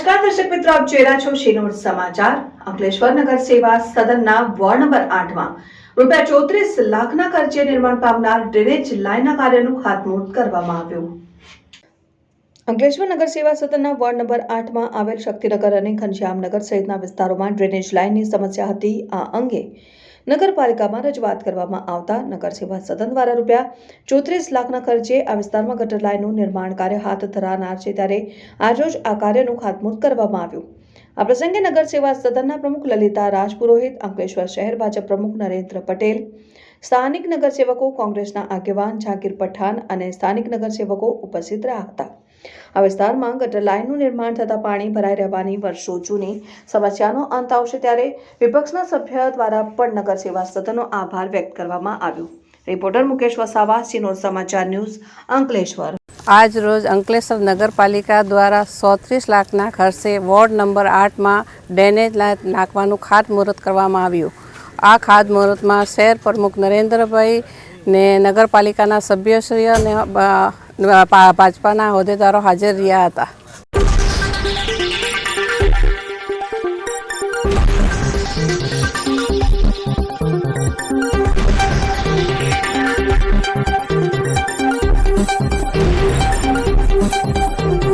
નમસ્કાર દર્શક મિત્રો, આપ જોઈ રહ્યા છો શિનોર સમાચાર। અંકલેશ્વર નગર સેવા સદનના વોર્ડ નંબર 8 માં રૂપિયા 34 લાખના ખર્ચે નિર્માણ પામનાર ડ્રેનેજ લાઇનના કાર્યનું ખાતમુહૂર્ત કરવામાં આવ્યું। અંકલેશ્વર નગર સેવા સદનના વોર્ડ નંબર 8 માં આવેલ શક્તિનગર અને ઘનશ્યામનગર સહિતના વિસ્તારોમાં ડ્રેનેજ લાઇનની સમસ્યા હતી। આ અંગે નગરપાલિકામાં રજૂઆત કરવામાં આવતા નગર સેવા સદન દ્વારા રૂપિયા 34 લાખના ખર્ચે આ વિસ્તારમાં ગટર લાઇનનું નિર્માણ કાર્ય હાથ ધરાનાર છે, ત્યારે આજરોજ આ કાર્યનું ખાતમુહૂર્ત કરવામાં આવ્યું। આ પ્રસંગે નગર સેવા સદનના પ્રમુખ લલિતા રાજપુરોહિત, અંકલેશ્વર શહેર ભાજપ પ્રમુખ નરેન્દ્ર પટેલ, સ્થાનિક નગરસેવકો, કોંગ્રેસના આગેવાન જાકીર પઠાણ અને સ્થાનિક નગરસેવકો ઉપસ્થિત રહ્યા હતા। આ વિસ્તારમાં ગટર લાઇનનું નિર્માણ થતા પાણી ભરાઈ રહેવાની વર્ષો જૂની સમસ્યાનો અંત આવશે, ત્યારે વિપક્ષના સભ્ય દ્વારા પણ નગર સેવા સદનનો આભાર વ્યક્ત કરવામાં આવ્યો। રિપોર્ટર મુકેશ વસાવા, શિનોર સમાચાર ન્યૂઝ, અંકલેશ્વર। आज रोज अंकलेश्वर नगर पालिका द्वारा 34 लाखना खर्चे वोर्ड नंबर 8 में ड्रेनेज नाखवानुं खातमुहूर्त करवामां आव्युं। आ खातमुहूर्तमां शहर प्रमुख नरेन्द्रभाई ने नगरपालिकाना सभ्यश्री अने भाजपाना होद्देदारो हाजर रह्या हता।